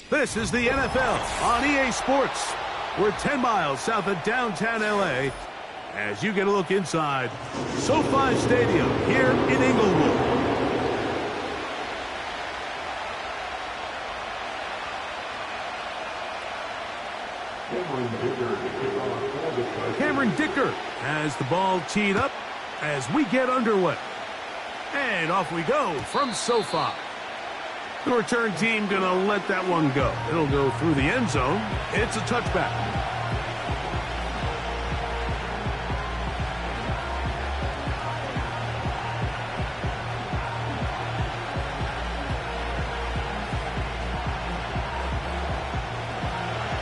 This is the NFL on EA Sports. We're 10 miles south of downtown L.A. as you get a look inside SoFi Stadium here in Inglewood. Cameron Dicker has the ball teed up as we get underway. And off we go from SoFi. The return team going to let that one go. It'll go through the end zone. It's a touchback.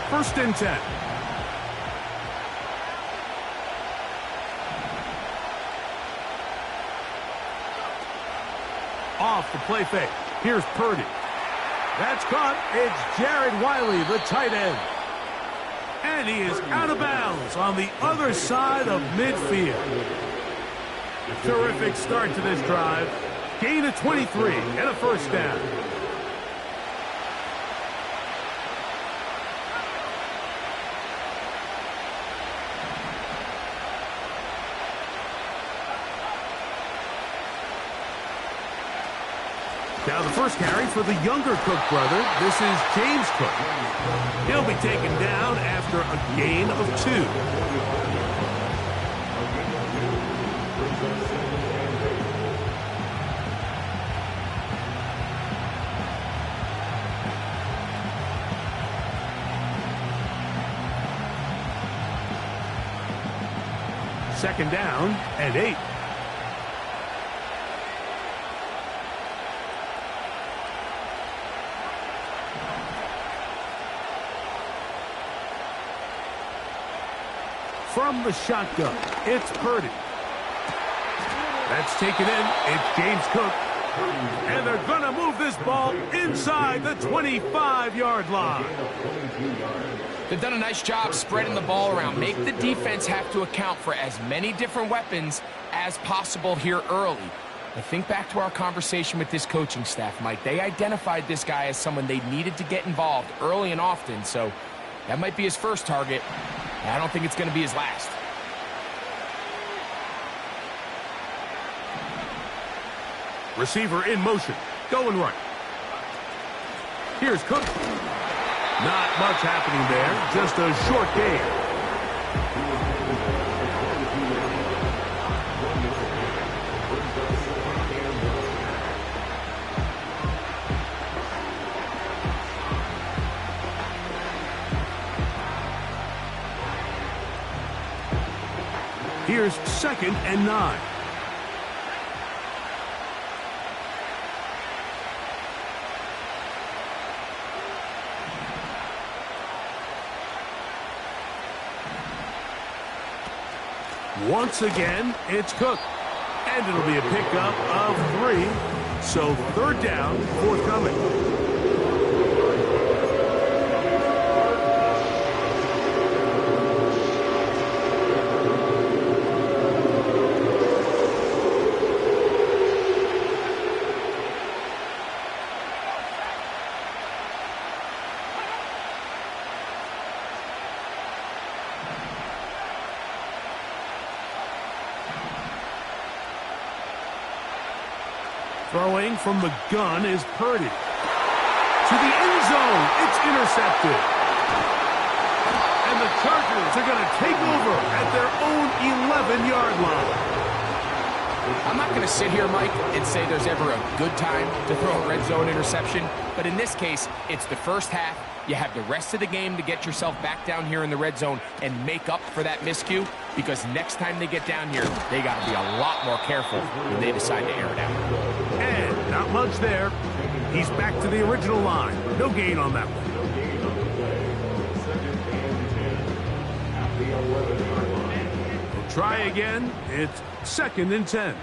First and 10. Off the play fake. Here's Purdy. That's caught. It's Jared Wiley, the tight end. And he is out of bounds on the other side of midfield. Terrific start to this drive. Gain of 23 and a first down. Now the first carry for the younger Cook brother. This is James Cook. He'll be taken down after a gain of 2. Second down and 8. From the shotgun, it's Purdy. That's taken in. It's James Cook. And they're going to move this ball inside the 25-yard line. They've done a nice job spreading the ball around. Make the defense have to account for as many different weapons as possible here early. I think back to our conversation with this coaching staff, Mike. They identified this guy as someone they needed to get involved early and often, so that might be his first target. I don't think it's going to be his last. Receiver in motion, going right. Here's Cook. Not much happening there, just a short gain. Here's second and 9. Once again, it's Cook. And it'll be a pickup of 3. So third down, forthcoming. Throwing from the gun is Purdy. To the end zone. It's intercepted. And the Chargers are going to take over at their own 11-yard line. I'm not going to sit here, Mike, and say there's ever a good time to throw a red zone interception, but in this case, it's the first half. You have the rest of the game to get yourself back down here in the red zone and make up for that miscue, because next time they get down here, they got to be a lot more careful when they decide to air it out. And not much there. He's back to the original line. No gain on that one. We'll try again. It's 2nd and 10.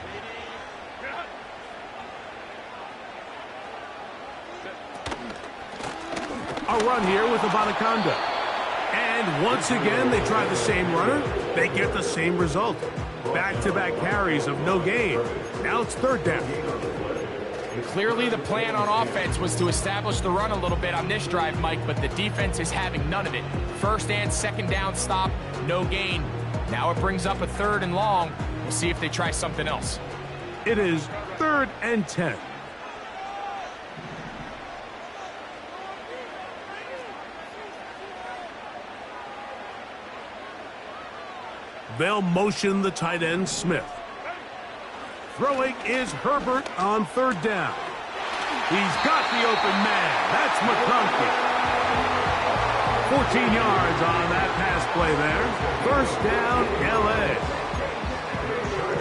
A run here with Abanaconda. And once again, they try the same runner. They get the same result. Back-to-back carries of no gain. Now it's 3rd down. Clearly the plan on offense was to establish the run a little bit on this drive, Mike, but the defense is having none of it. 1st and 2nd down stop, no gain. Now it brings up a 3rd and long. We'll see if they try something else. It is 3rd and 10. They'll motion the tight end, Smith. Throwing is Herbert on 3rd down. He's got the open man. That's McConkey. 14 yards on that pass play there. 1st down, L.A.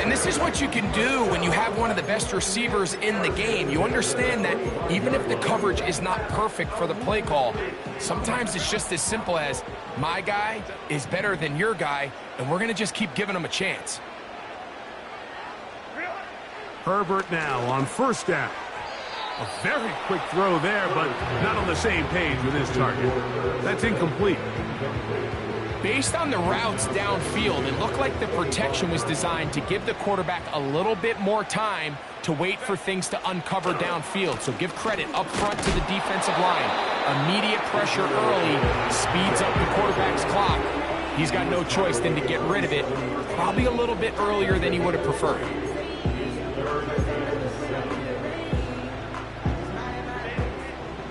And this is what you can do when you have one of the best receivers in the game. You understand that even if the coverage is not perfect for the play call, sometimes it's just as simple as, my guy is better than your guy, and we're going to just keep giving him a chance. Herbert now on 1st down. A very quick throw there, but not on the same page with his target. That's incomplete. Based on the routes downfield, it looked like the protection was designed to give the quarterback a little bit more time to wait for things to uncover downfield. So give credit up front to the defensive line. Immediate pressure early speeds up the quarterback's clock. He's got no choice than to get rid of it, probably a little bit earlier than he would have preferred.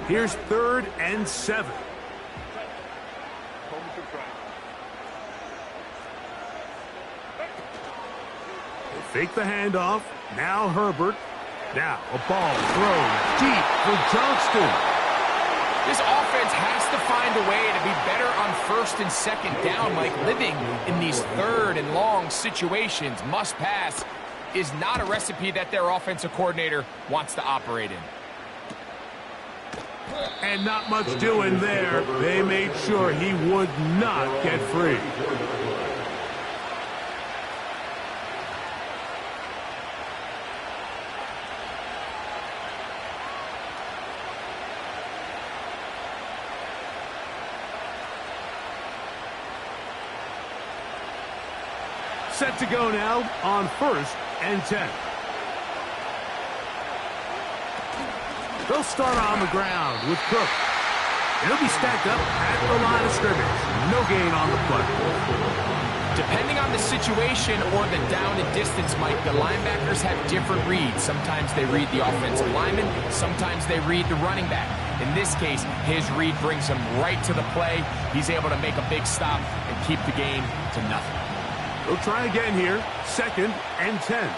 Here's 3rd and 7. They fake the handoff. Now Herbert. Now a ball thrown deep for Johnston. This offense has to find a way to be better on 1st and 2nd down, Mike. Living in these 3rd and long situations, must pass, is not a recipe that their offensive coordinator wants to operate in. And not much doing there. They made sure he would not get free. Set to go now on 1st and 10. They'll start on the ground with Cook. It'll be stacked up at the line of scrimmage. No gain on the play. Depending on the situation or the down and distance, Mike, the linebackers have different reads. Sometimes they read the offensive lineman. Sometimes they read the running back. In this case, his read brings him right to the play. He's able to make a big stop and keep the game to nothing. They'll try again here. 2nd and 10.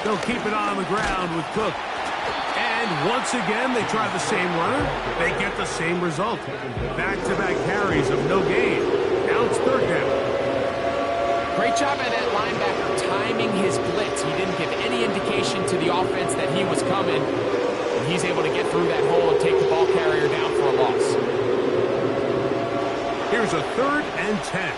They'll keep it on the ground with Cook. And once again, they try the same runner. They get the same result. Back-to-back carries of no gain. Now it's 3rd down. Great job by that linebacker timing his blitz. He didn't give any indication to the offense that he was coming. And he's able to get through that hole and take the ball carrier down for a loss. Here's a 3rd and 10.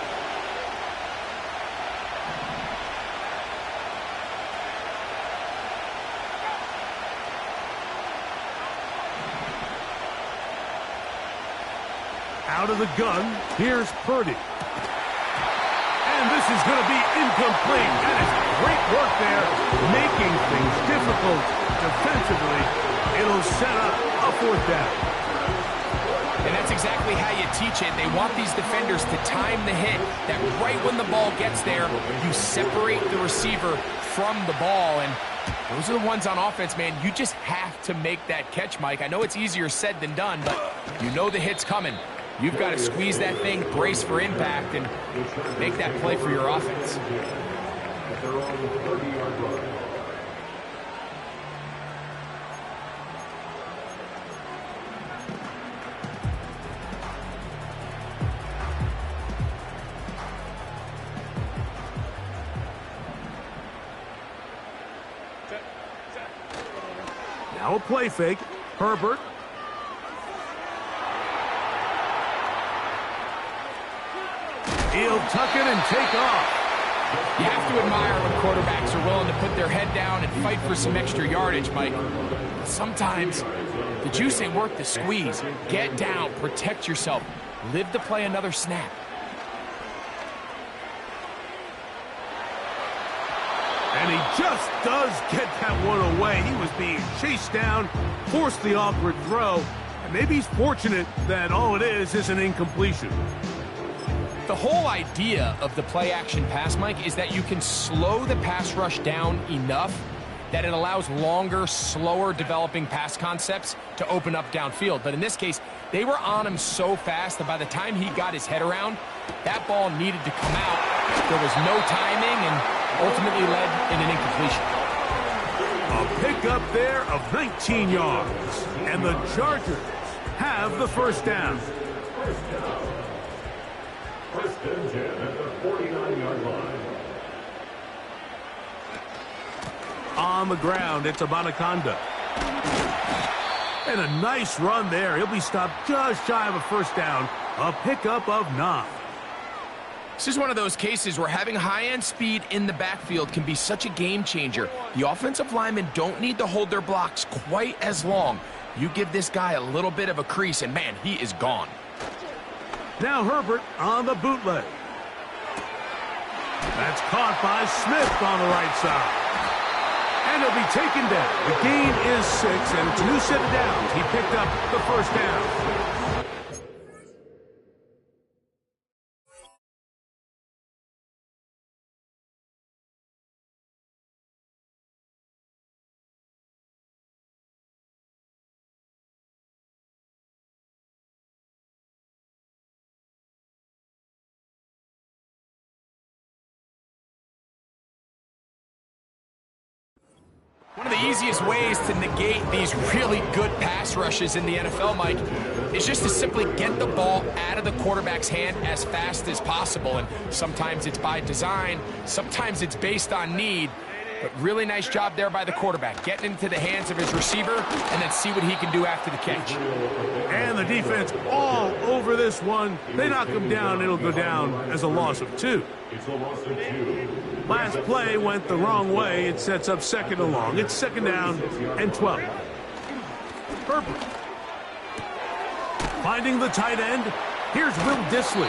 Out of the gun, here's Purdy. And this is going to be incomplete. That is great work there, making things difficult defensively. It'll set up a 4th down. And that's exactly how you teach it. They want these defenders to time the hit, that right when the ball gets there, you separate the receiver from the ball. And those are the ones on offense, man. You just have to make that catch, Mike. I know it's easier said than done, but you know the hit's coming. You've got to squeeze that thing, brace for impact, and make that play for your offense. Now a play fake. Herbert. He'll tuck it and take off. You have to admire when quarterbacks are willing to put their head down and fight for some extra yardage, Mike. Sometimes the juice ain't worth the squeeze. Get down, protect yourself, live to play another snap. And he just does get that one away. He was being chased down, forced the awkward throw, and maybe he's fortunate that all it is an incompletion. The whole idea of the play-action pass, Mike, is that you can slow the pass rush down enough that it allows longer, slower developing pass concepts to open up downfield. But in this case, they were on him so fast that by the time he got his head around, that ball needed to come out. There was no timing and ultimately led in an incompletion. A pickup there of 19 yards. And the Chargers have the first down. First and 10 at the 49-yard line. On the ground, it's Abanaconda. And a nice run there. He'll be stopped just shy of a first down. A pickup of 9. This is one of those cases where having high-end speed in the backfield can be such a game changer. The offensive linemen don't need to hold their blocks quite as long. You give this guy a little bit of a crease, and man, he is gone. Now Herbert on the bootleg. That's caught by Smith on the right side. And he'll be taken down. The gain is 6, and it's a new set of downs. He picked up the first down. One of the easiest ways to negate these really good pass rushes in the NFL, Mike, is just to simply get the ball out of the quarterback's hand as fast as possible. And sometimes it's by design, sometimes it's based on need. But really nice job there by the quarterback, getting into the hands of his receiver and then see what he can do after the catch. And the defense all over this one. They knock him down, it'll go down as a loss of 2. It's a loss of 2. Last play went the wrong way. It sets up second and long. It's second down and 12. Herbert. Finding the tight end. Here's Will Dissly.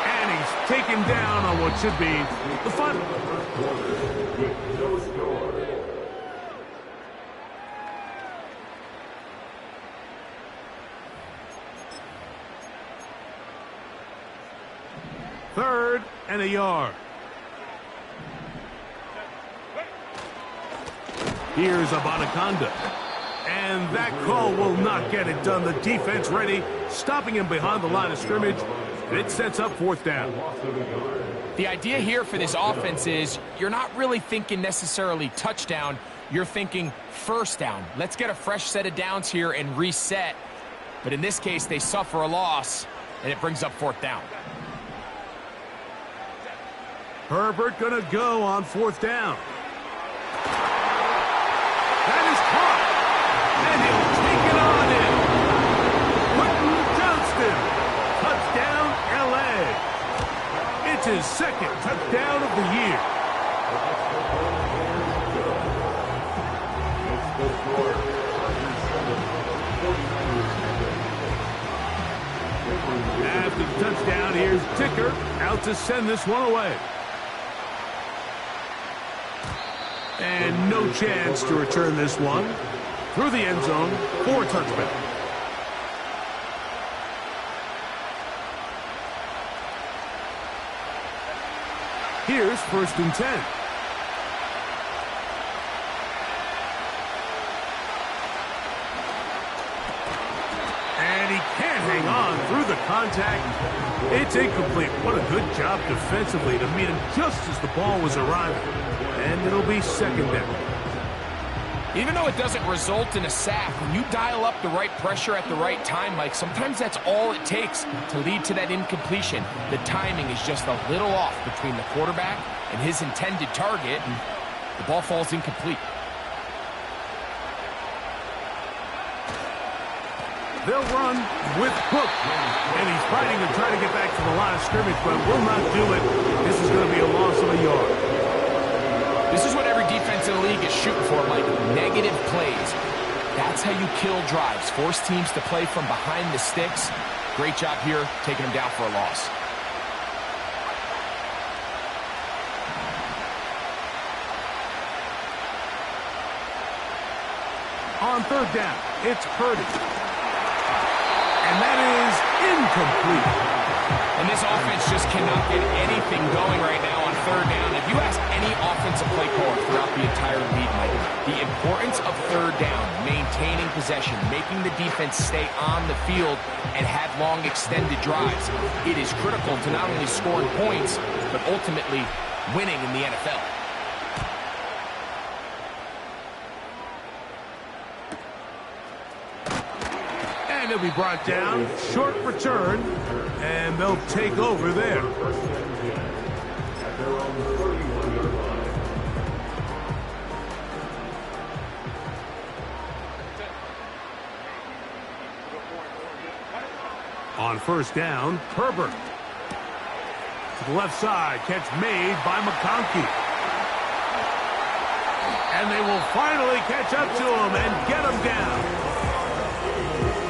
And he's taken down on what should be the final. With no score. Third and a yard. Here's Abanaconda. And that call will not get it done. The defense ready, stopping him behind the line of scrimmage. And it sets up fourth down. The idea here for this offense is you're not really thinking necessarily touchdown. You're thinking first down. Let's get a fresh set of downs here and reset. But in this case, they suffer a loss, and it brings up fourth down. Herbert gonna go on fourth down. That is caught. And he'll take it on in. Quentin Johnston. Touchdown, L.A. It's his second touchdown of the year. After the touchdown, here's Ticker out to send this one away. And no chance to return this one through the end zone for a touchback. Here's 1st and 10. And he can't hang on through the contact. It's incomplete. What a good job defensively to meet him just as the ball was arriving. And it'll be 2nd down. Even though it doesn't result in a sack, when you dial up the right pressure at the right time, Mike, sometimes that's all it takes to lead to that incompletion. The timing is just a little off between the quarterback and his intended target, and the ball falls incomplete. They'll run with Cook, and he's fighting to try to get back to the line of scrimmage, but will not do it. This is going to be a loss of a yard. This is what every defense in the league is shooting for, Mike. Negative plays. That's how you kill drives. Force teams to play from behind the sticks. Great job here, taking them down for a loss. On 3rd down, it's Purdy. And that is incomplete. And this offense just cannot get anything going right now on 3rd down. If you ask any offensive play caller throughout the entire league, Mike, the importance of 3rd down, maintaining possession, making the defense stay on the field and have long extended drives, it is critical to not only scoring points, but ultimately winning in the NFL. And he'll be brought down, short return, and they'll take over there. On 1st down, Herbert. To the left side, catch made by McConkey. And they will finally catch up to him and get him down.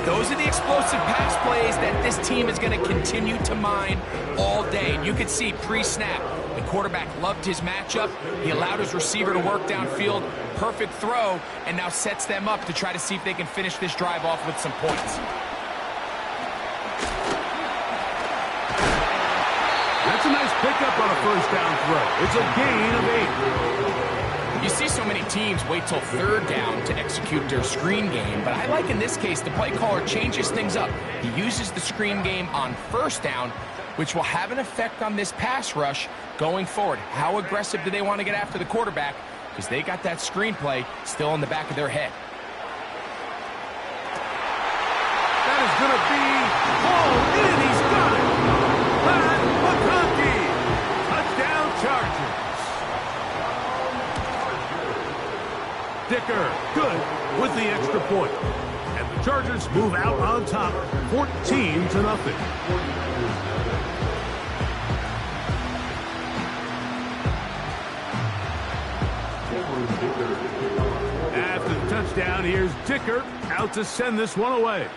Those are the explosive pass plays that this team is going to continue to mine all day. And you could see pre-snap, the quarterback loved his matchup. He allowed his receiver to work downfield. Perfect throw, and now sets them up to try to see if they can finish this drive off with some points. That's a nice pickup on a 1st down throw. It's a gain of 8. You see so many teams wait till 3rd down to execute their screen game, but I like in this case the play caller changes things up. He uses the screen game on 1st down, which will have an effect on this pass rush going forward. How aggressive do they want to get after the quarterback? Because they got that screen play still in the back of their head. That is going to be hauled in. He's got it. Pat McConkey. Touchdown Chargers. Dicker, good with the extra point. And the Chargers move out on top, 14-0. After the touchdown, here's Dicker out to send this one away.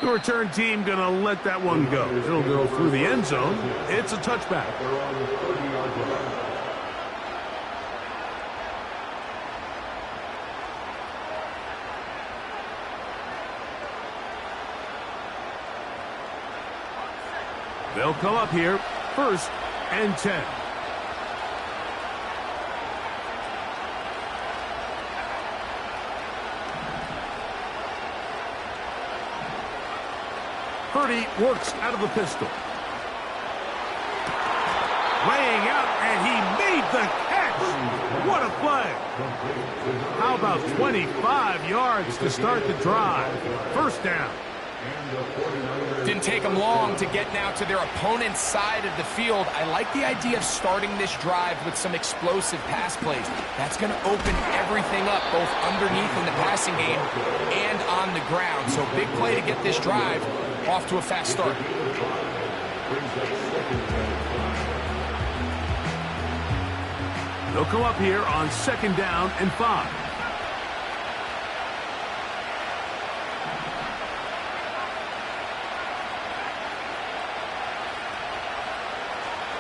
The return team going to let that one go. It'll go through the end zone. It's a touchback. They'll come up here, 1st and 10. Purdy works out of the pistol. Laying out, and he made the catch. What a play. How about 25 yards to start the drive? 1st down. Didn't take them long to get now to their opponent's side of the field. I like the idea of starting this drive with some explosive pass plays. That's going to open everything up, both underneath in the passing game and on the ground. So big play to get this drive off to a fast start. They'll come up here on 2nd down and 5.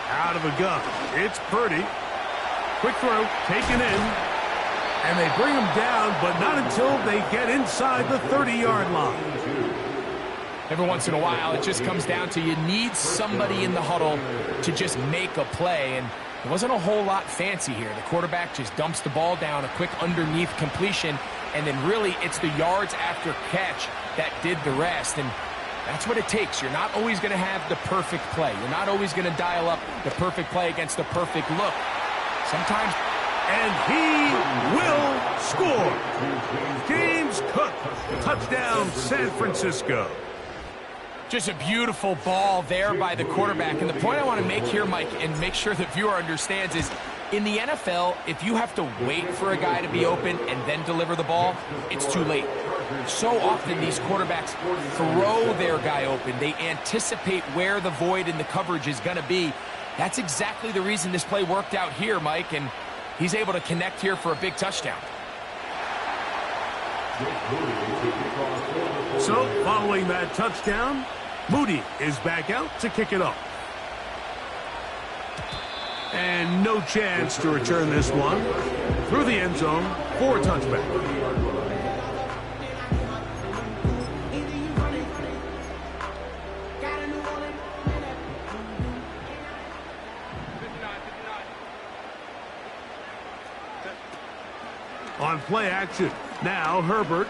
Out of a gun. It's Purdy. Quick throw, taken in. And they bring him down, but not until they get inside the 30-yard line. Every once in a while, it just comes down to you need somebody in the huddle to just make a play, and it wasn't a whole lot fancy here. The quarterback just dumps the ball down, a quick underneath completion, and then really it's the yards after catch that did the rest, and that's what it takes. You're not always going to have the perfect play. You're not always going to dial up the perfect play against the perfect look. Sometimes... And he will score. James Cook, touchdown San Francisco. Just a beautiful ball there by the quarterback. And the point I want to make here, Mike, and make sure the viewer understands is, in the NFL, if you have to wait for a guy to be open and then deliver the ball, it's too late. So often these quarterbacks throw their guy open. They anticipate where the void in the coverage is going to be. That's exactly the reason this play worked out here, Mike, and he's able to connect here for a big touchdown. So, following that touchdown, Moody is back out to kick it off. And no chance to return this one through the end zone for a touchback. On play action, now Herbert.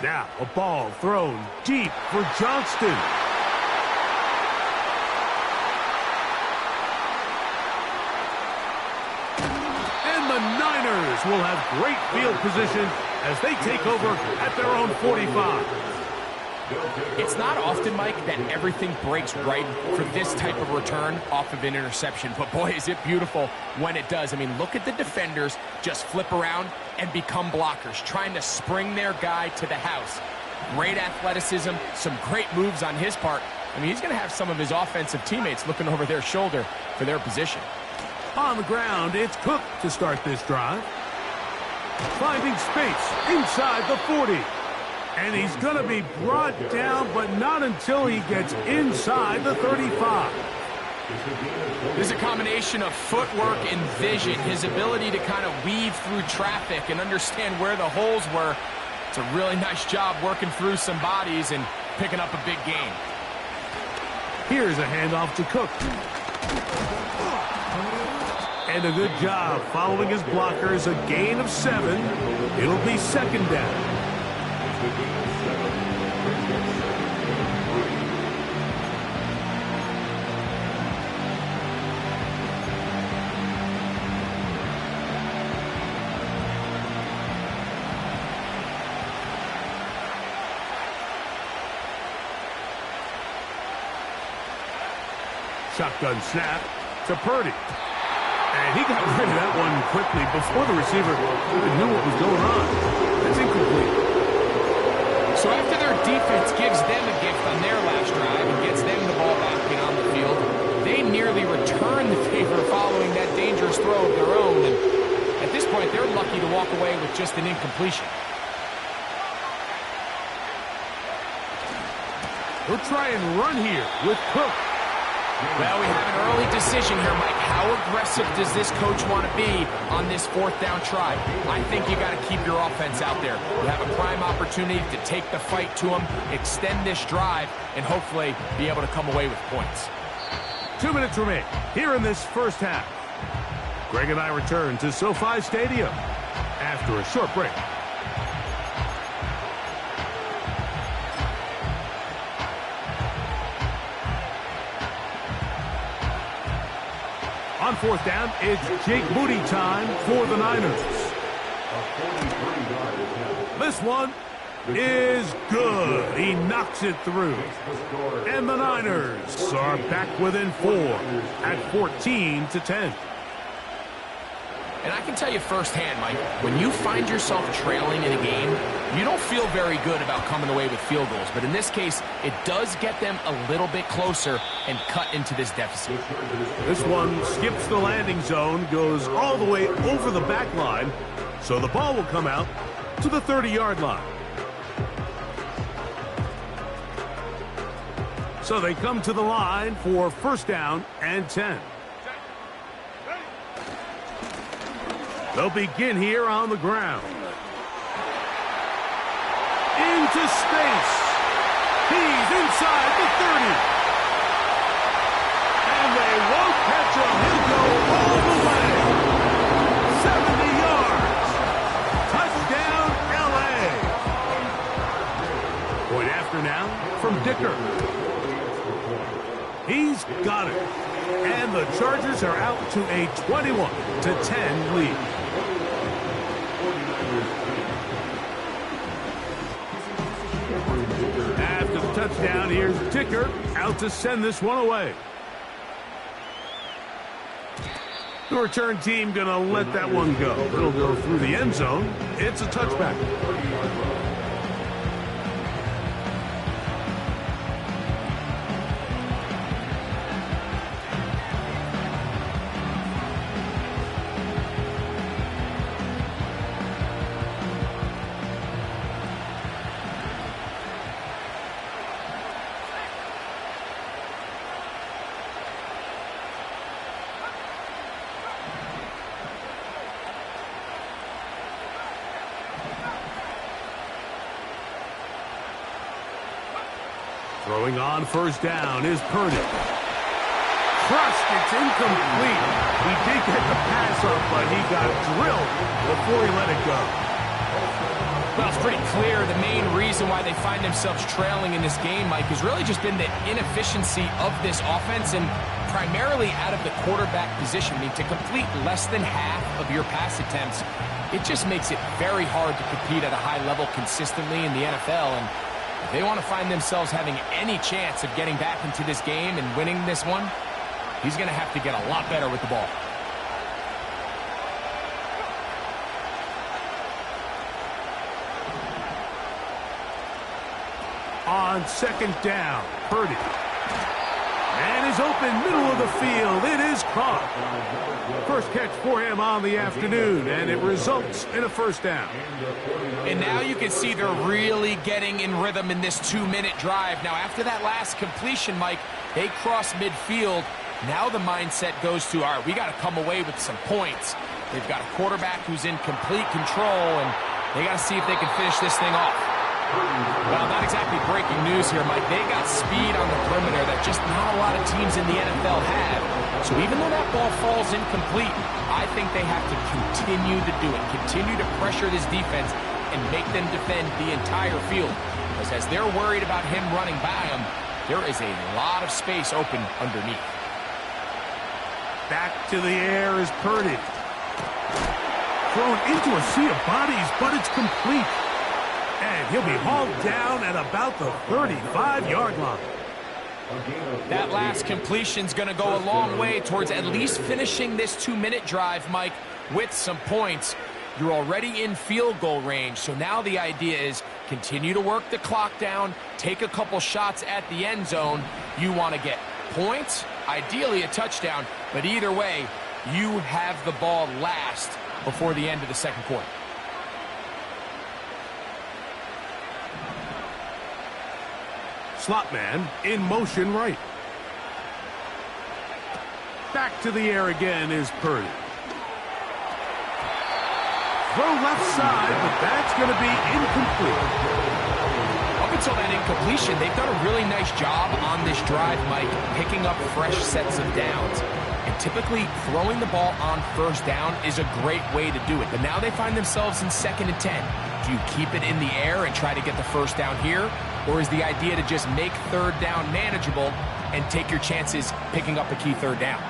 Now a ball thrown deep for Johnston. And the Niners will have great field position as they take over at their own 45. It's not often, Mike, that everything breaks right for this type of return off of an interception. But, boy, is it beautiful when it does. I mean, look at the defenders just flip around and become blockers, trying to spring their guy to the house. Great athleticism, some great moves on his part. I mean, he's going to have some of his offensive teammates looking over their shoulder for their position. On the ground, it's Cook to start this drive. Finding space inside the 40. And he's going to be brought down, but not until he gets inside the 35. There's a combination of footwork and vision, his ability to kind of weave through traffic and understand where the holes were. It's a really nice job working through some bodies and picking up a big gain. Here's a handoff to Cook. And a good job following his blockers, a gain of 7. It'll be second down. Shotgun snap to Purdy. And he got rid of that one quickly before the receiver even knew what was going on. That's incomplete. So after their defense gives them a gift on their last drive and gets them the ball back and on the field, they nearly return the favor following that dangerous throw of their own. And at this point, they're lucky to walk away with just an incompletion. We'll try and run here with Cook. Well, we have an early decision here, Mike. How aggressive does this coach want to be on this fourth down try? I think you got to keep your offense out there. You have a prime opportunity to take the fight to them, extend this drive, and hopefully be able to come away with points. 2 minutes remain here in this first half. Greg and I return to SoFi Stadium after a short break. On fourth down, it's Jake Moody time for the Niners. This one is good. He knocks it through. And the Niners are back within 4 at 14-10. And I can tell you firsthand, Mike, when you find yourself trailing in a game, you don't feel very good about coming away with field goals. But in this case, it does get them a little bit closer and cut into this deficit. This one skips the landing zone, goes all the way over the back line, so the ball will come out to the 30-yard line. So they come to the line for first down and 10. They'll begin here on the ground. Into space. He's inside the 30. And they won't catch him. He'll go all the way. 70 yards. Touchdown, L.A. Point after now from Dicker. He's got it. And the Chargers are out to a 21-10 lead. After the touchdown, here's Dicker out to send this one away. The return team going to let that one go. It'll go through the end zone. It's a touchback. Throwing on first down is Purdy. Crushed, it's incomplete. He did get the pass up, but he got drilled before he let it go. Well, it's pretty clear the main reason why they find themselves trailing in this game, Mike, has really just been the inefficiency of this offense and primarily out of the quarterback position. I mean, to complete less than half of your pass attempts, it just makes it very hard to compete at a high level consistently in the NFL. And if they want to find themselves having any chance of getting back into this game and winning this one, he's going to have to get a lot better with the ball. On second down, Purdy. And is open, middle of the field. It is caught. First catch for him on the afternoon, and it results in a first down. And now you can see they're really getting in rhythm in this 2-minute drive. Now, after that last completion, Mike, they cross midfield. Now the mindset goes to, all right, we got to come away with some points. They've got a quarterback who's in complete control, and they got to see if they can finish this thing off. Well, not exactly breaking news here, Mike. They got speed on the perimeter that just not a lot of teams in the NFL have. So even though that ball falls incomplete, I think they have to continue to do it, continue to pressure this defense and make them defend the entire field. Because as they're worried about him running by them, there is a lot of space open underneath. Back to the air is Purdy. Thrown into a sea of bodies, but it's complete. And he'll be hauled down at about the 35-yard line. That last completion's going to go a long way towards at least finishing this 2-minute drive, Mike, with some points. You're already in field goal range, so now the idea is continue to work the clock down, take a couple shots at the end zone. You want to get points, ideally a touchdown, but either way, you have the ball last before the end of the second quarter. Slot man in motion right. Back to the air again is Purdy. Throw left side, but that's going to be incomplete. Up until that incompletion, they've done a really nice job on this drive, Mike, picking up fresh sets of downs. And typically, throwing the ball on first down is a great way to do it. But now they find themselves in 2nd and 10. Do you keep it in the air and try to get the first down here? Or is the idea to just make third down manageable and take your chances picking up a key third down?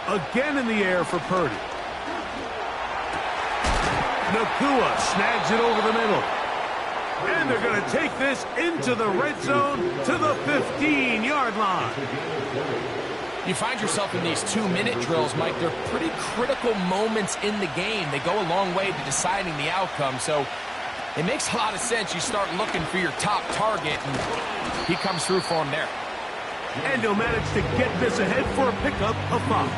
Again in the air for Purdy. Nakua snags it over the middle. And they're going to take this into the red zone to the 15-yard line. You find yourself in these 2-minute drills, Mike. They're pretty critical moments in the game. They go a long way to deciding the outcome. So it makes a lot of sense. You start looking for your top target, and he comes through for him there. And he'll manage to get this ahead for a pickup of 5.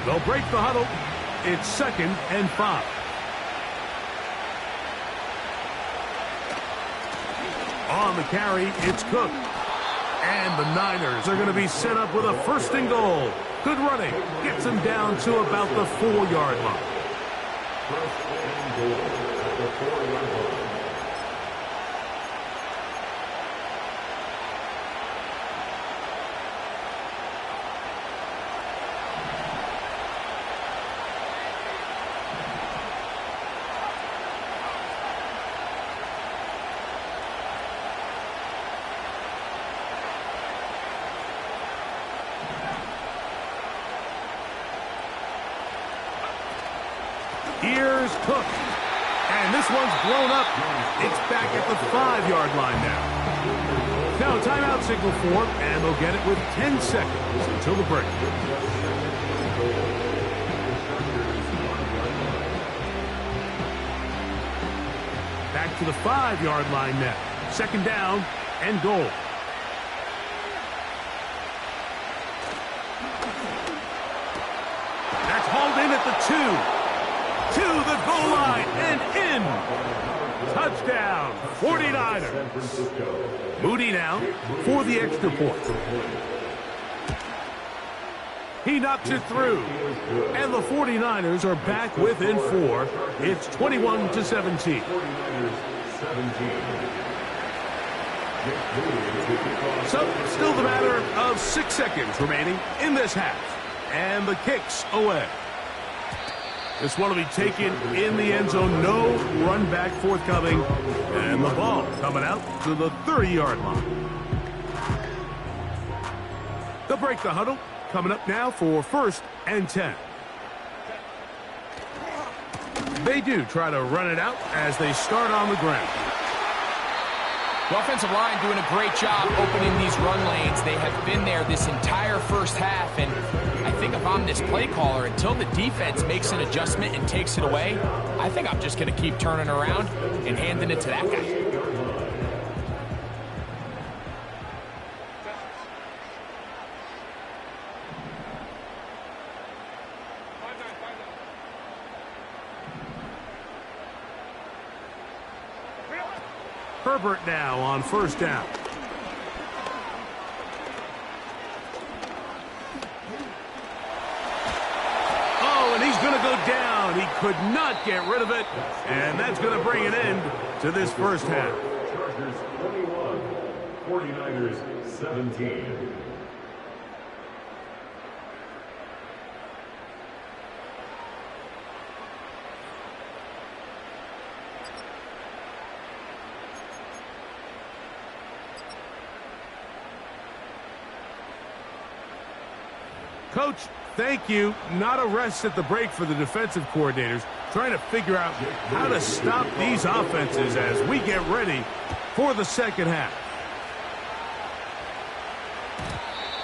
They'll break the huddle. It's 2nd and 5. On the carry, it's Cook. And the Niners are going to be set up with a 1st and goal. Good running. Gets them down to about the 4-yard line. 1st and goal at the 4-yard line. Here's Cook. And this one's blown up. It's back at the 5-yard line now. Now timeout signal for, and they'll get it with 10 seconds until the break. Back to the 5-yard line now. 2nd down and goal. That's hauled in at the 2. To the goal line and in. Touchdown, 49ers. Moody now for the extra point. He knocks it through. And the 49ers are back within 4. It's 21-17. So, still the matter of 6 seconds remaining in this half. And the kick's away. This one will be taken in the end zone. No run back forthcoming. And the ball coming out to the 30-yard line. They'll break the huddle. Coming up now for 1st and 10. They do try to run it out as they start on the ground. The offensive line doing a great job opening these run lanes. They have been there this entire 1st half, and I think if I'm this play caller, until the defense makes an adjustment and takes it away, I think I'm just going to keep turning around and handing it to that guy. Herbert now on 1st down. Oh, and he's going to go down. He could not get rid of it, and that's going to bring an end to this 1st half. Chargers 21, 49ers 17. Coach, thank you. Not a rest at the break for the defensive coordinators, trying to figure out how to stop these offenses as we get ready for the 2nd half.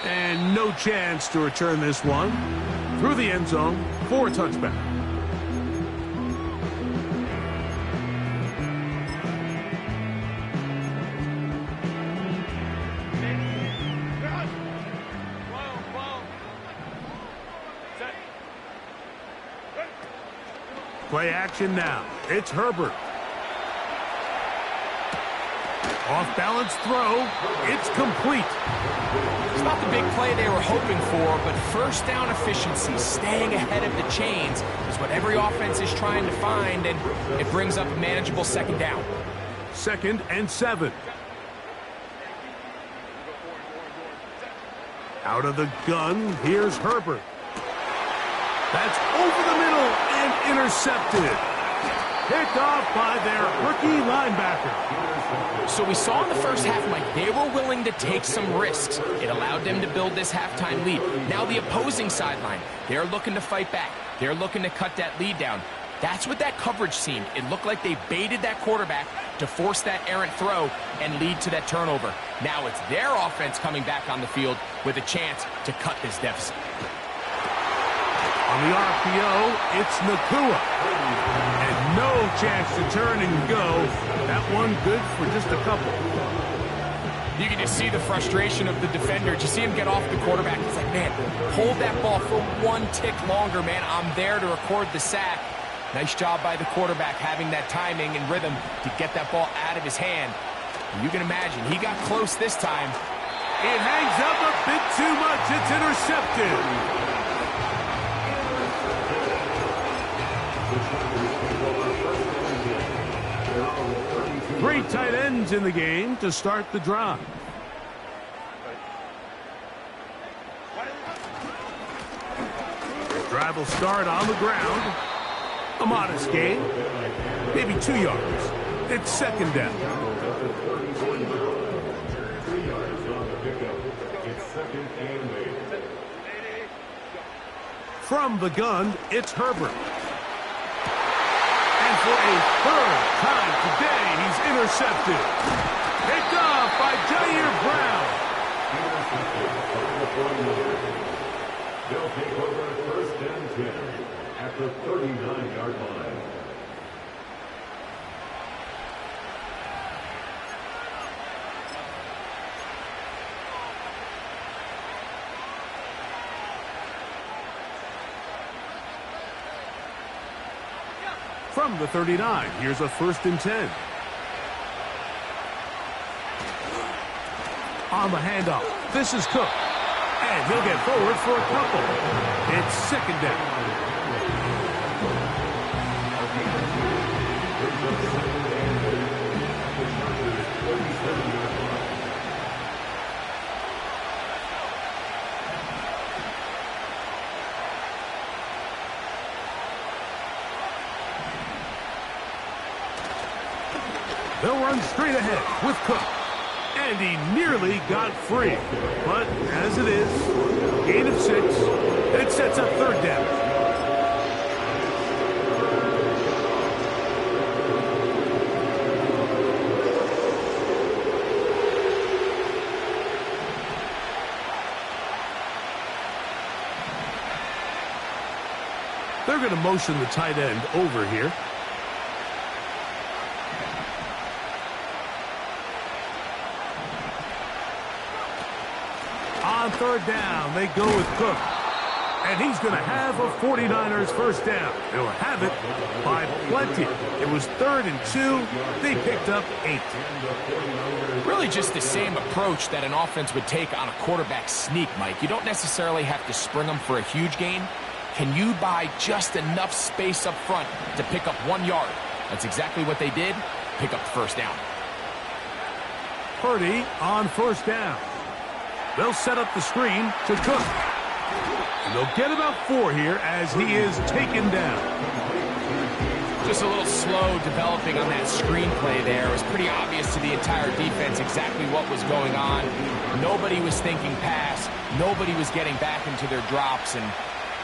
And no chance to return this one through the end zone for a touchback. Play action now. It's Herbert. Off-balance throw. It's complete. It's not the big play they were hoping for, but 1st down efficiency, staying ahead of the chains, is what every offense is trying to find, and it brings up a manageable 2nd down. 2nd and 7. Out of the gun, here's Herbert. That's over the middle and intercepted. Picked off by their rookie linebacker. So we saw in the 1st half, Mike, they were willing to take some risks. It allowed them to build this halftime lead. Now the opposing sideline, they're looking to fight back. They're looking to cut that lead down. That's what that coverage seemed. It looked like they baited that quarterback to force that errant throw and lead to that turnover. Now it's their offense coming back on the field with a chance to cut this deficit. On the RPO, it's Nakua. And no chance to turn and go. That one good for just a couple. You can just see the frustration of the defender. You see him get off the quarterback. He's like, man, hold that ball for 1 tick longer, man. I'm there to record the sack. Nice job by the quarterback having that timing and rhythm to get that ball out of his hand. You can imagine, he got close this time. It hangs up a bit too much. It's intercepted. Three tight ends in the game to start the drive. The drive will start on the ground. A modest gain, maybe 2 yards. It's second down. From the gun, it's Herbert. And for a third time today, he's intercepted. Picked off by Jair Brown. They'll take over first and 10 at the 39-yard line. From the 39, here's a first and 10. On the handoff, this is Cook. And he'll get forward for a couple. It's second down. They'll run straight ahead with Cook. And he nearly got free. But as it is, gain of 6. It sets up third down. They're going to motion the tight end over here. On third down, they go with Cook. And he's going to have a 49ers first down. They'll have it by plenty. It was 3rd and 2. They picked up 8. Really just the same approach that an offense would take on a quarterback sneak, Mike. You don't necessarily have to spring them for a huge gain. Can you buy just enough space up front to pick up 1 yard? That's exactly what they did. Pick up the first down. Purdy on first down. They'll set up the screen to Cook. And they'll get about 4 here as he is taken down. Just a little slow developing on that screenplay there. It was pretty obvious to the entire defense exactly what was going on. Nobody was thinking pass. Nobody was getting back into their drops, and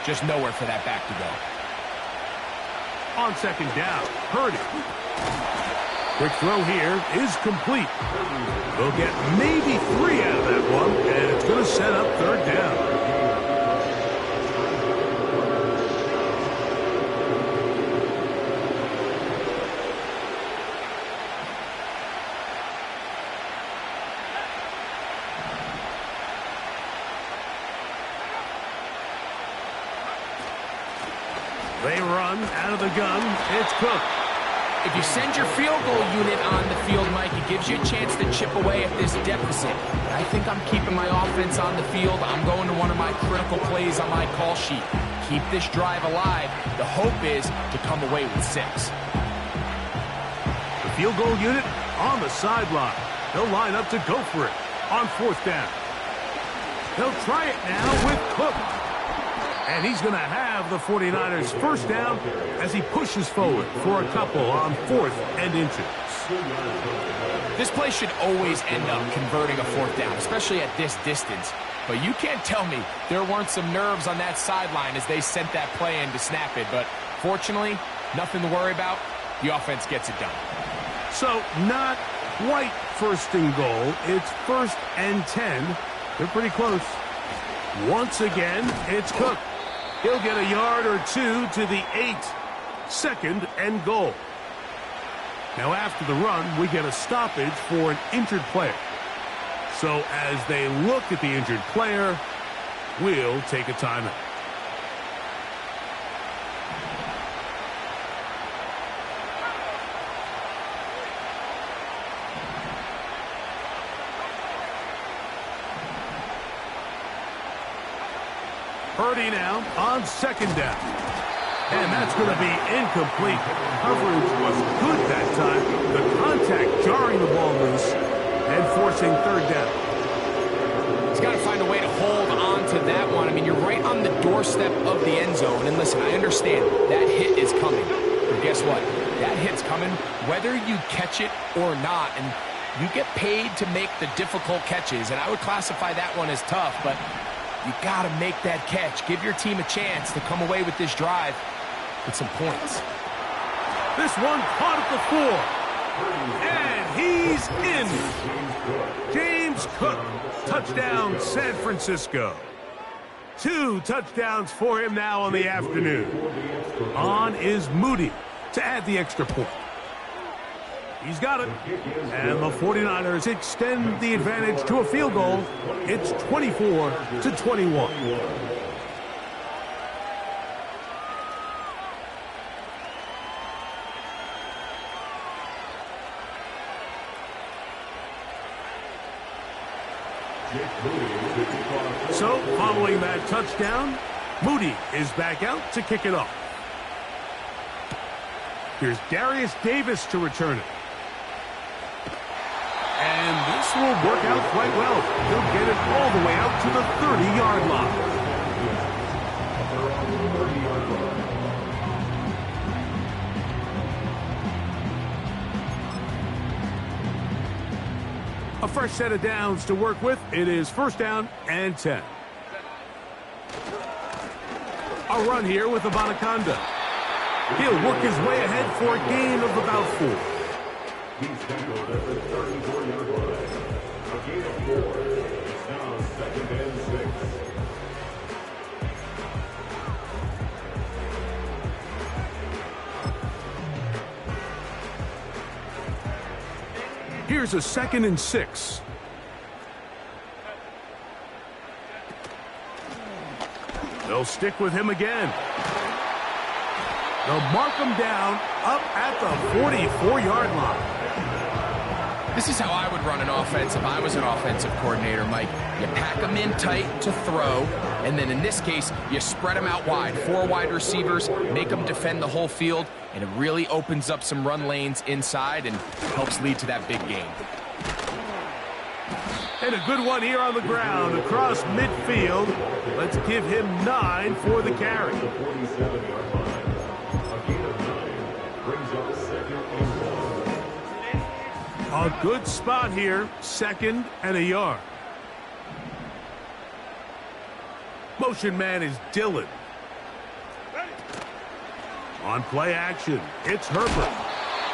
just nowhere for that back to go. On second down, Purdy. Quick throw here is complete. They'll get maybe 3 out of that one, and it's going to set up third down. They run out of the gun. It's Cook. If you send your field goal unit on the field, Mike, it gives you a chance to chip away at this deficit. I think I'm keeping my offense on the field. I'm going to one of my critical plays on my call sheet. Keep this drive alive. The hope is to come away with 6. The field goal unit on the sideline. They'll line up to go for it on fourth down. They'll try it now with Cook. And he's going to have the 49ers first down as he pushes forward for a couple on 4th and inches. This play should always end up converting a 4th down, especially at this distance. But you can't tell me there weren't some nerves on that sideline as they sent that play in to snap it. But fortunately, nothing to worry about. The offense gets it done. So not quite first and goal. It's 1st and 10. They're pretty close. Once again, it's Cook. He'll get a yard or 2 to the 8. 2nd and goal. Now after the run, we get a stoppage for an injured player. So as they look at the injured player, we'll take a timeout. Purdy now on second down. And that's going to be incomplete. Coverage was good that time. The contact jarring the ball loose and forcing third down. He's got to find a way to hold on to that one. I mean, you're right on the doorstep of the end zone. And listen, I understand that hit is coming. But guess what? That hit's coming whether you catch it or not. And you get paid to make the difficult catches. And I would classify that one as tough. But you got to make that catch. Give your team a chance to come away with this drive with some points. This one caught at the 4. And he's in. James Cook. Touchdown, San Francisco. 2 touchdowns for him now on the afternoon. On is Moody to add the extra point. He's got it. And the 49ers extend the advantage to a field goal. It's 24-21. So, following that touchdown, Moody is back out to kick it off. Here's Darius Davis to return it. And this will work out quite well. He'll get it all the way out to the 30-yard line. A fresh set of downs to work with. It is first down and 10. A run here with Abanaconda. He'll work his way ahead for a gain of about 4. He's tackled at the 34-yard line. A gain of 4. It's now second and 6. Here's a 2nd and 6. They'll stick with him again. They'll mark him down up at the 44-yard line. This is how I would run an offense if I was an offensive coordinator, Mike. You pack them in tight to throw, and then in this case, you spread them out wide. 4 wide receivers, make them defend the whole field, and it really opens up some run lanes inside and helps lead to that big gain. And a good one here on the ground across midfield. Let's give him 9 for the carry. The 47-yard line. A gain of 9 brings up second and 1. A good spot here, 2nd and a yard. Motion man is Dillon. On play action, it's Herbert.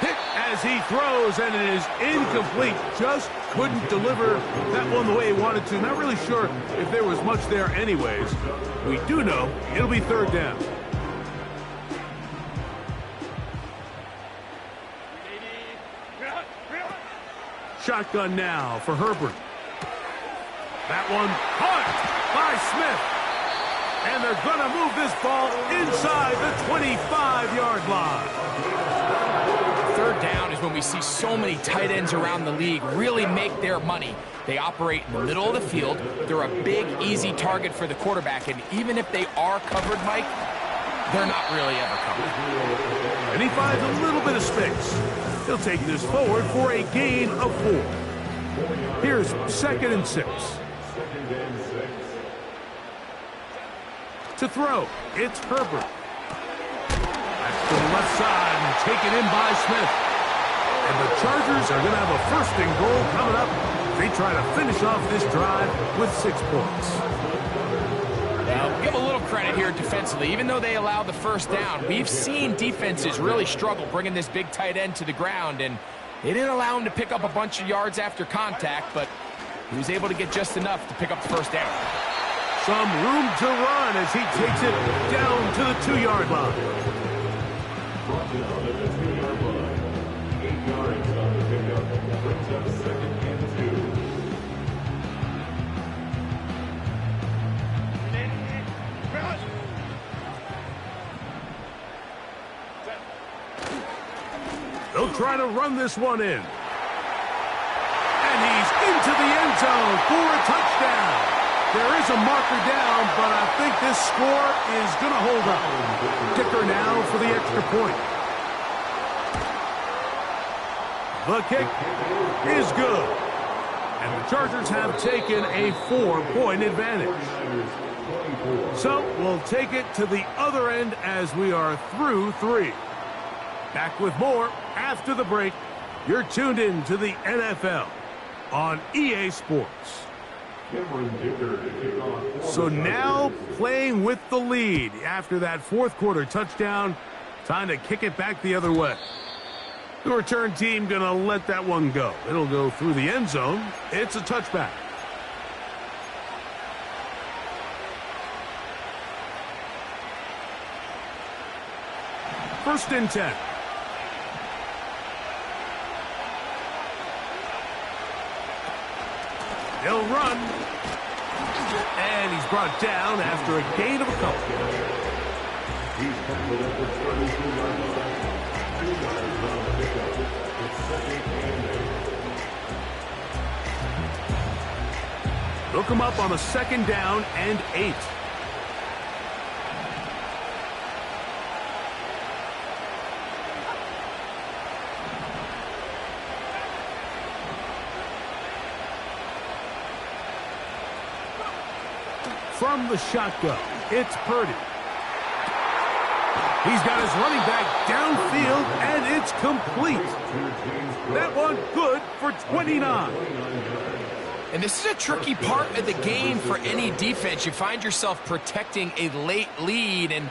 Hit as he throws, and it is incomplete. Just couldn't deliver that one the way he wanted to. Not really sure if there was much there anyways. We do know it'll be third down. Shotgun now for Herbert. That one caught by Smith. And they're going to move this ball inside the 25-yard line. Third down is when we see so many tight ends around the league really make their money. They operate in the middle of the field. They're a big, easy target for the quarterback. And even if they are covered, Mike, they're not really ever covered. And he finds a little bit of space. He'll take this forward for a gain of 4. Here's 2nd and 6. To throw, it's Herbert. That's to the left side and taken in by Smith. And the Chargers are going to have a 1st and goal coming up. They try to finish off this drive with 6 points. Now, give a little credit here defensively. Even though they allow the 1st down, we've seen defenses really struggle bringing this big tight end to the ground, and they didn't allow him to pick up a bunch of yards after contact, but he was able to get just enough to pick up the 1st down. Some room to run as he takes it down to the 2-yard line. Brought down at the 2-yard line. 8 yards on the pickup. Brings up second and 2. They'll try to run this one in. And he's into the end zone for a touchdown. There is a marker down, but I think this score is going to hold up. Kicker now for the extra point. The kick is good. And the Chargers have taken a 4-point advantage. So we'll take it to the other end as we are through 3. Back with more after the break. You're tuned in to the NFL on EA Sports. So now playing with the lead after that fourth quarter touchdown. Time to kick it back the other way. The return team going to let that one go. It'll go through the end zone. It's a touchback. First and 10. He'll run. And he's brought down after a gain of a couple. He's tackled at the 32-yard line. 2 yards on the pickup. It's 2nd and 8. Look him up on a 2nd down and 8. From the shotgun, it's Purdy. He's got his running back downfield, and it's complete. That one good for 29. And this is a tricky part of the game for any defense. You find yourself protecting a late lead, and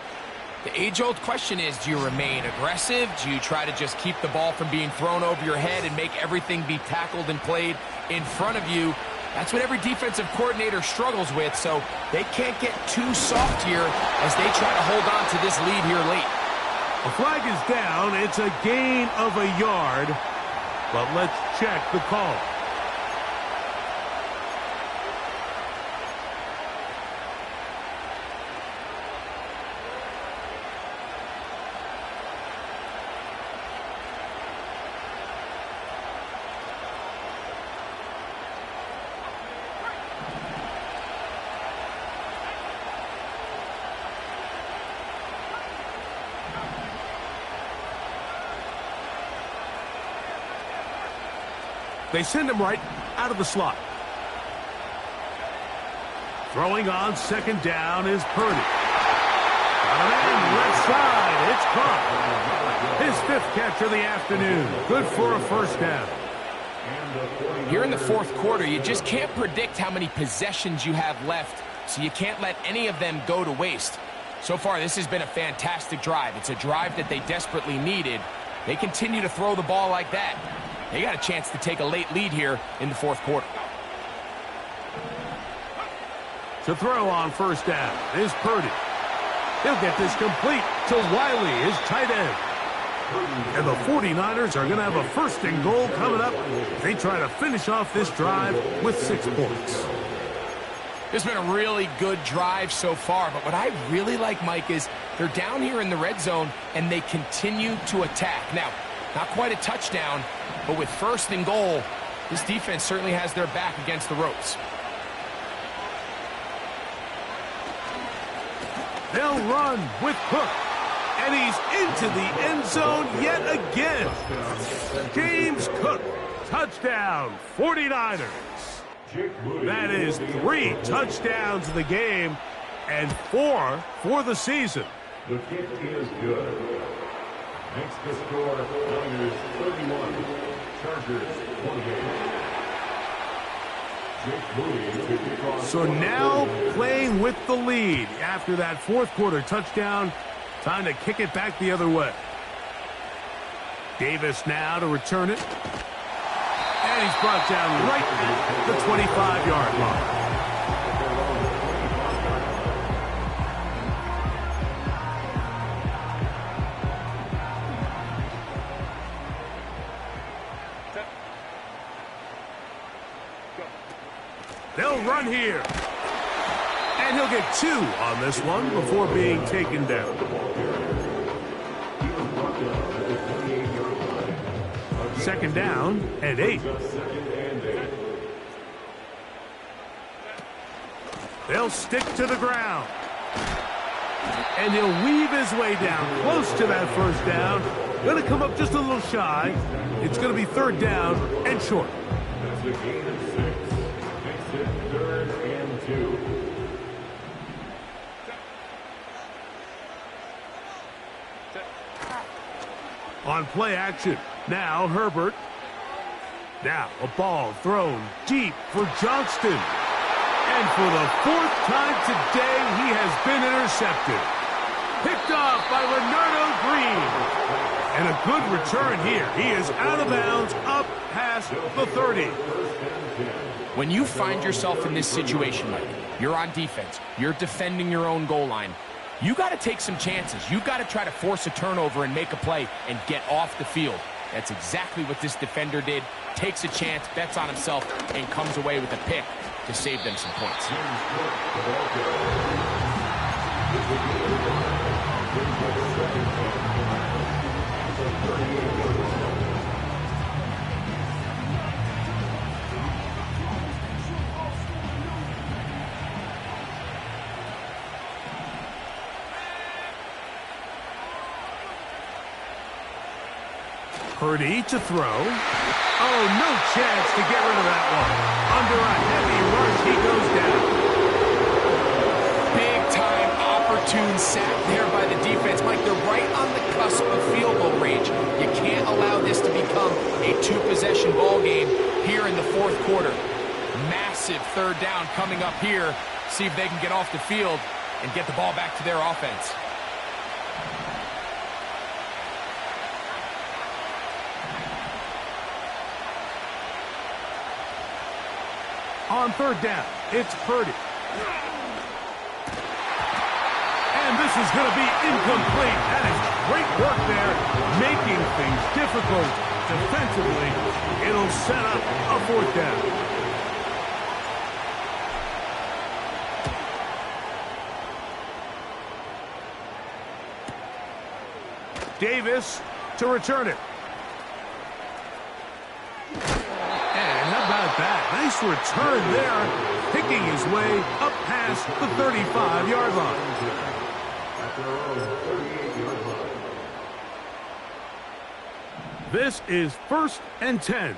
the age-old question is, do you remain aggressive? Do you try to just keep the ball from being thrown over your head and make everything be tackled and played in front of you? That's what every defensive coordinator struggles with, so they can't get too soft here as they try to hold on to this lead here late. The flag is down. It's a gain of a yard, but let's check the call. They send him right out of the slot. Throwing on 2nd down is Purdy. Got him in, left side. It's caught. His 5th catch of the afternoon. Good for a 1st down. Here in the 4th quarter, you just can't predict how many possessions you have left, so you can't let any of them go to waste. So far, this has been a fantastic drive. It's a drive that they desperately needed. They continue to throw the ball like that. They got a chance to take a late lead here in the 4th quarter. To throw on 1st down is Purdy. He'll get this complete to Wiley, his tight end. And the 49ers are going to have a 1st and goal coming up. They try to finish off this drive with 6 points. It's been a really good drive so far, but what I really like, Mike, is they're down here in the red zone, and they continue to attack. Now, not quite a touchdown, but with 1st and goal, this defense certainly has their back against the ropes. They'll run with Cook, and he's into the end zone yet again. James Cook, touchdown, 49ers. That is 3 touchdowns in the game and 4 for the season. The kick is good. Makes the score Niners 31, Chargers 28. So now playing with the lead after that 4th quarter touchdown. Time to kick it back the other way. Davis now to return it. And he's brought down right at the 25-yard line. They'll run here. And he'll get 2 on this one before being taken down. Second down and 8. They'll stick to the ground. And he'll weave his way down close to that first down. Going to come up just a little shy. It's going to be third down and short. That's a gain of 6. Makes it 3rd and 2. On play action. Now Herbert. Now a ball thrown deep for Johnston. And for the 4th time today, he has been intercepted. Picked off by Renardo Green. And a good return here. He is out of bounds up past the 30. When you find yourself in this situation, Mike, you're on defense, you're defending your own goal line, you got to take some chances. You got to try to force a turnover and make a play and get off the field. That's exactly what this defender did. Takes a chance, bets on himself, and comes away with a pick to save them some points. Purdy to throw. Oh, no chance to get rid of that one. Under a heavy rush, he goes down. Big-time opportune sack there by the defense. Mike, they're right on the cusp of field goal range. You can't allow this to become a 2-possession ball game here in the 4th quarter. Massive 3rd down coming up here. See if they can get off the field and get the ball back to their offense. On 3rd down, it's Purdy. And this is going to be incomplete. That is great work there, making things difficult defensively. It'll set up a 4th down. Davis to return it. Nice return there, picking his way up past the 35-yard line. This is 1st and 10.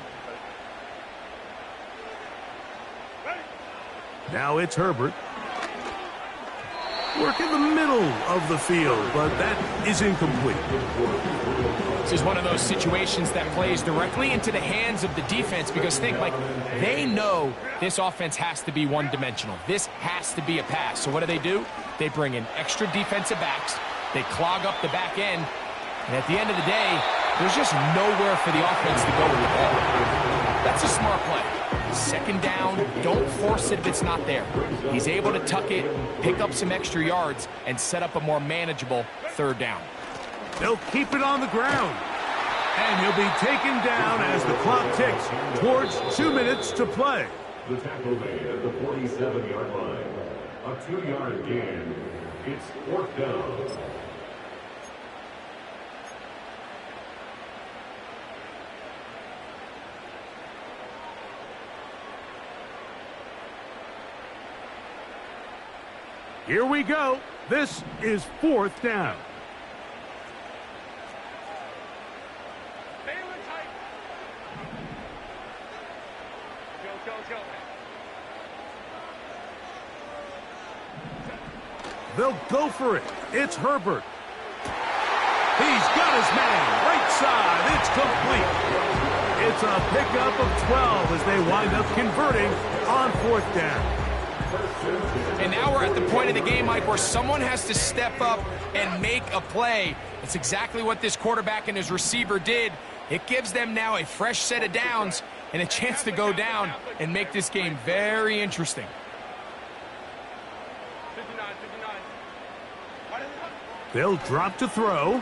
Now it's Herbert. Work in the middle of the field, but that is incomplete. This is one of those situations that plays directly into the hands of the defense because think, like, they know this offense has to be one-dimensional. This has to be a pass. So what do? They bring in extra defensive backs. They clog up the back end. And at the end of the day, there's just nowhere for the offense to go with the ball. That's a smart play. 2nd down, don't force it if it's not there. He's able to tuck it, pick up some extra yards, and set up a more manageable 3rd down. They'll keep it on the ground. And he'll be taken down as the clock ticks towards 2 minutes to play. The tackle made at the 47-yard line. A 2-yard gain. It's 4th down. Here we go. This is 4th down. They'll go for it. It's Herbert. He's got his man. Right side. It's complete. It's a pickup of 12 as they wind up converting on 4th down. And now we're at the point of the game, Mike, where someone has to step up and make a play. It's exactly what this quarterback and his receiver did. It gives them now a fresh set of downs and a chance to go down and make this game very interesting. They'll drop to throw.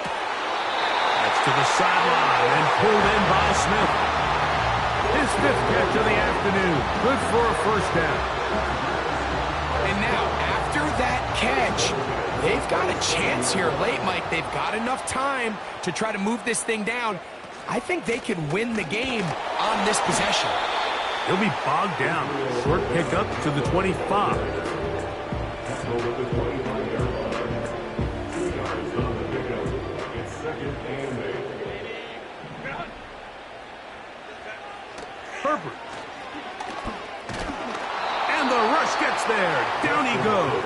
That's to the sideline and pulled in by Smith. His 5th catch of the afternoon. Good for a 1st down. And now, after that catch, they've got a chance here late, Mike. They've got enough time to try to move this thing down. I think they can win the game on this possession. He'll be bogged down. Short pickup to the 25. Tackle at the 25-yard line. 2 yards on the pickup. It's second and 8. Herbert. And the rush gets there. Down he goes.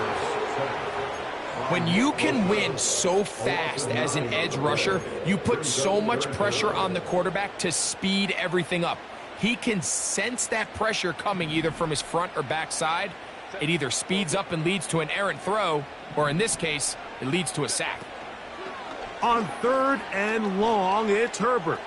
When you can win so fast as an edge rusher, you put so much pressure on the quarterback to speed everything up. He can sense that pressure coming either from his front or back side. It either speeds up and leads to an errant throw, or in this case, it leads to a sack. On 3rd and long, it's Herbert.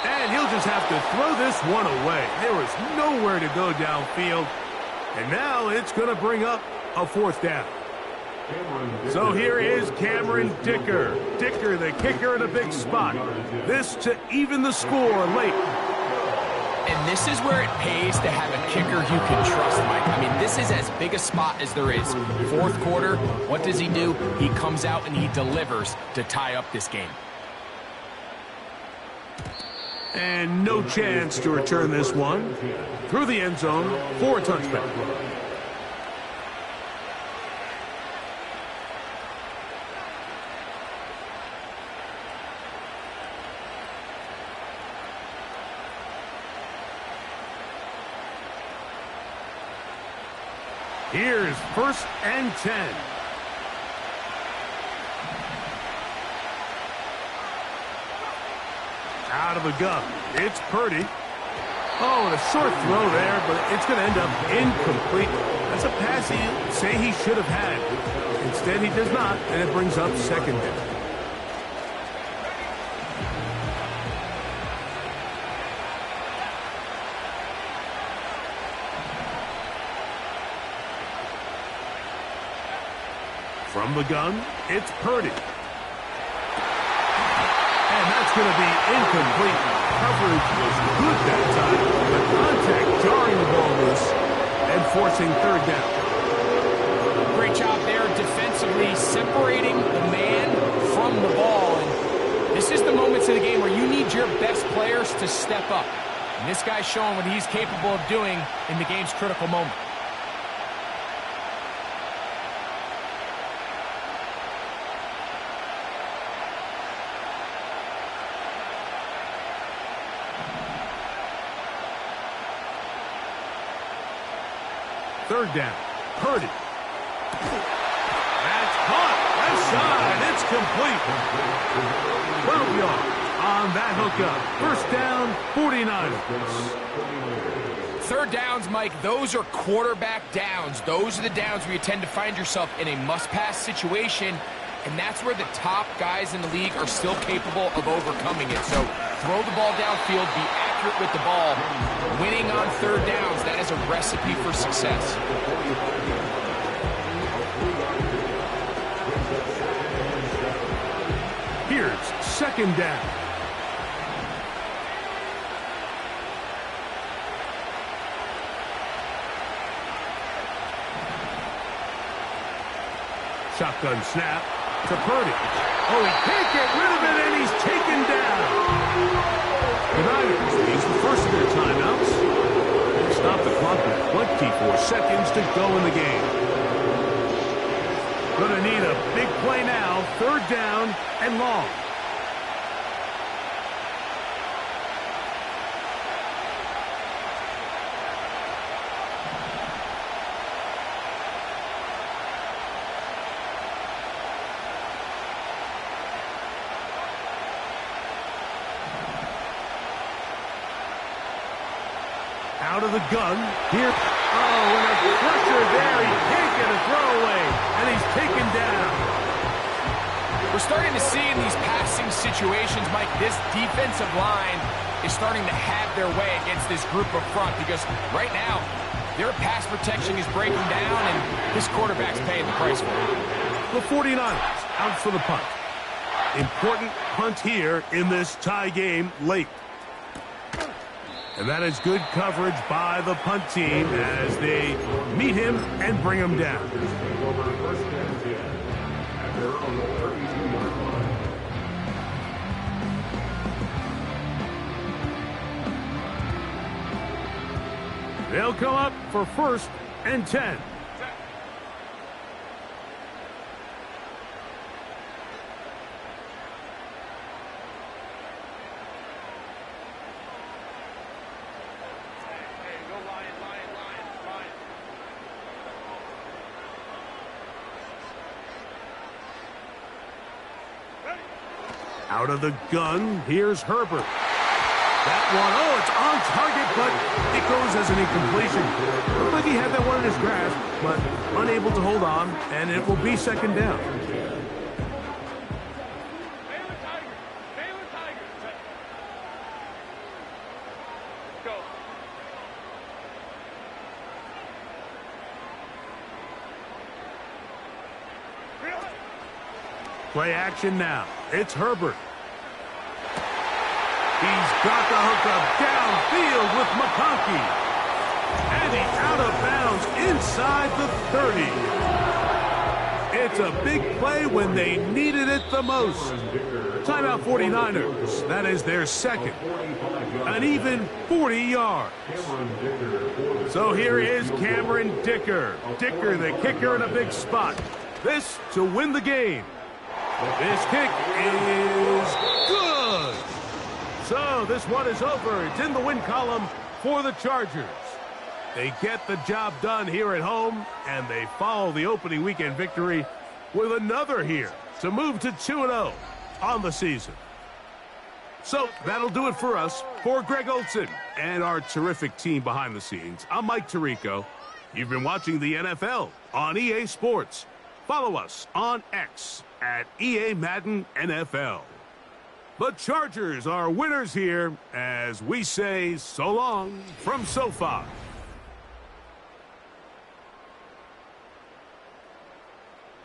And he'll just have to throw this one away. There was nowhere to go downfield. And now it's going to bring up a 4th down. So here is Cameron Dicker. Dicker, the kicker, in a big spot. This to even the score late. And this is where it pays to have a kicker you can trust, Mike. I mean, this is as big a spot as there is. 4th quarter, what does he do? He comes out and he delivers to tie up this game. And no chance to return this one. Through the end zone for a touchback. Here's 1st and 10. Out of the gun. It's Purdy. Oh, and a short throw there, but it's going to end up incomplete. That's a pass he'd say he should have had. Instead, he does not, and it brings up 2nd down. From the gun, it's Purdy. And that's going to be incomplete. Coverage was good that time. The contact jarring the ball loose and forcing 3rd down. Great job there defensively, separating the man from the ball. And this is the moments of the game where you need your best players to step up. And this guy's showing what he's capable of doing in the game's critical moment. Third down. Purdy. That's caught. Left side. It's complete. 12 yards on that hookup. 1st down, 49ers. Third downs, Mike, those are quarterback downs. Those are the downs where you tend to find yourself in a must-pass situation, and that's where the top guys in the league are still capable of overcoming it. So throw the ball downfield, be accurate with the ball. Winning on 3rd downs, that is a recipe for success. Here's 2nd down. Shotgun snap to Purdy. Oh, he can't get rid of it, and he's taken down. The Niners use the first of their timeouts. They stop the clock with 24 seconds to go in the game. Gonna need a big play now. 3rd down and long. Out of the gun. Here. Oh, and a pressure there. He can't get a throwaway. And he's taken down. We're starting to see in these passing situations, Mike, this defensive line is starting to have their way against this group up front because right now, their pass protection is breaking down, and this quarterback's paying the price for it. The 49ers out for the punt. Important punt here in this tie game late. And that is good coverage by the punt team as they meet him and bring him down. They'll come up for 1st and 10. Out of the gun, here's Herbert. That one, oh, it's on target, but it goes as an incompletion. Looked like he had that one in his grasp, but unable to hold on, and it will be 2nd down. Play action now. It's Herbert. He's got the hookup downfield with McConkey. And he's out of bounds inside the 30. It's a big play when they needed it the most. Timeout 49ers. That is their 2nd. An even 40 yards. So here is Cameron Dicker. Dicker, the kicker, in a big spot. This to win the game. This kick is good. So this one is over. It's in the win column for the Chargers. They get the job done here at home, and they follow the opening weekend victory with another here to move to 2-0 on the season. So that'll do it for us. For Greg Olson and our terrific team behind the scenes, I'm Mike Tirico. You've been watching the NFL on EA Sports. Follow us on X at EA Madden NFL. The Chargers are winners here as we say so long from SoFi.